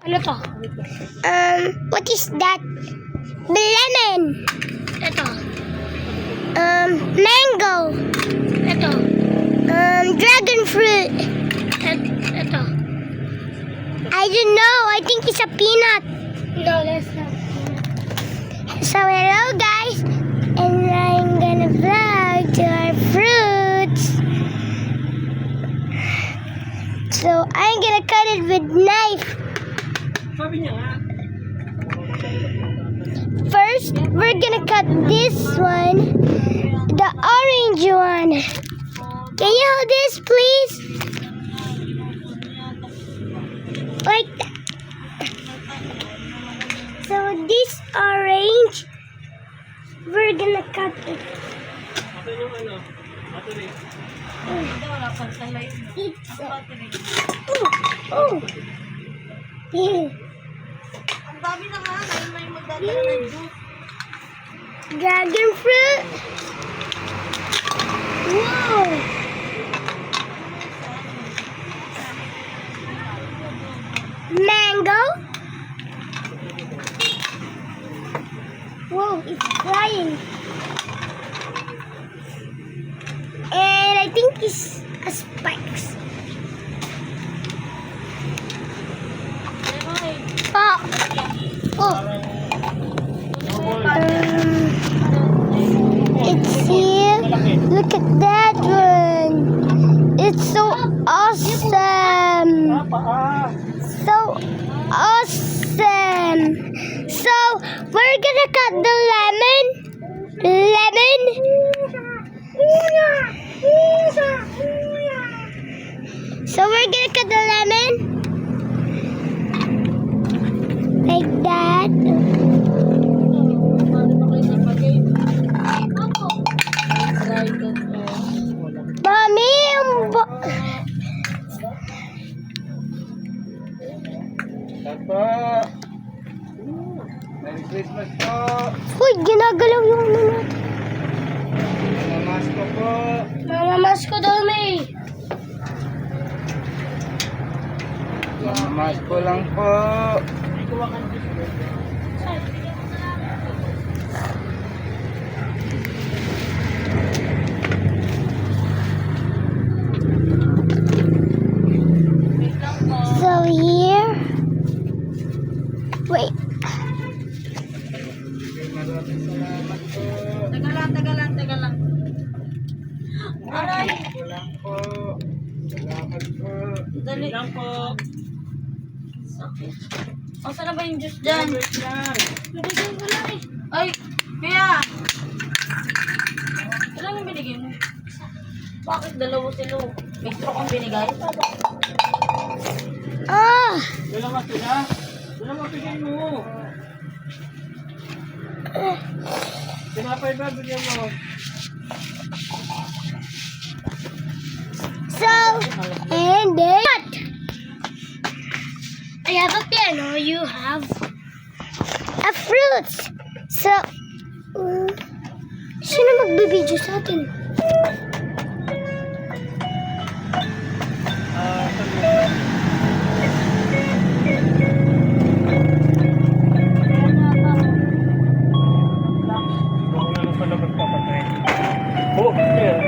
Ano to? What is that? Lemon. Ito. Mango. Ito. Dragon fruit. Ito. I don't know. I think it's a peanut. No, that's not. So hello guys, and I'm gonna vlog to our fruits. So I'm gonna cut it with knife. Sabi niya nga. First, we're gonna cut this one, the orange one. Can you hold this, please? Like that. So this orange, we're gonna cut it. Ito yung ano. Ito rin. It's oh. Ang dami na nga. May magdadala ng juice. Dragon fruit. Wow. Mango. Whoa, it's flying. And I think it's a spikes. Oh. Oh. It's here. Look at that one. It's so awesome. So awesome. So we're gonna cut the lemon. So we're gonna cut the lemon like that. Mami, Tato. Merry Christmas po. Uy, ginagalaw yung ano natin. Namamas ko po. Mamamas ko daw, May. Namamas ko lang po. So here. Wait. Maraming salamat po. Taga lang. Aray. Ko lang po. Salamat po. Dali lang po. Sakit. O, saan na ba yung juice dyan? Wait lang. Nabigyan ko na eh. Ay, kaya. Ilan yung binigay mo? Bakit dalawa sila? May straw kang binigay? Dalawa sila. Dalawa bigyan mo. Tinapay ba bigyan mo? So, and then I have a piano. You have a fruits. So, sino magbibideo sa atin? Oh, yeah.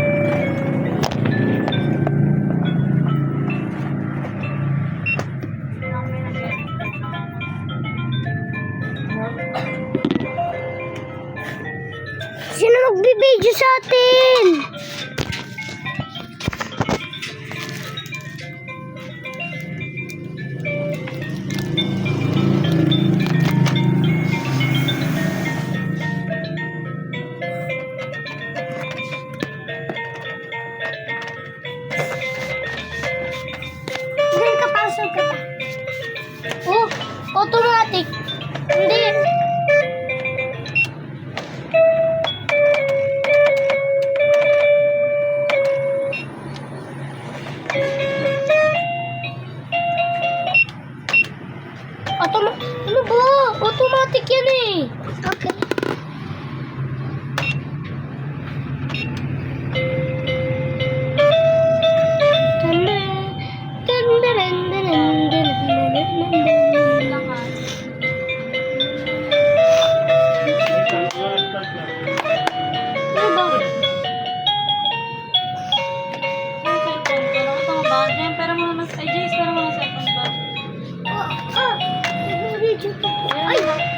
Sino magbibideo sa atin? Hindi ka pasok ka pa. Oh, automatic. Hindi. Ano ba? Automatic yan eh. Okay. ba? Diyan, pera mo na. Ay, Jace, pera mo na cellphone ba? Ay!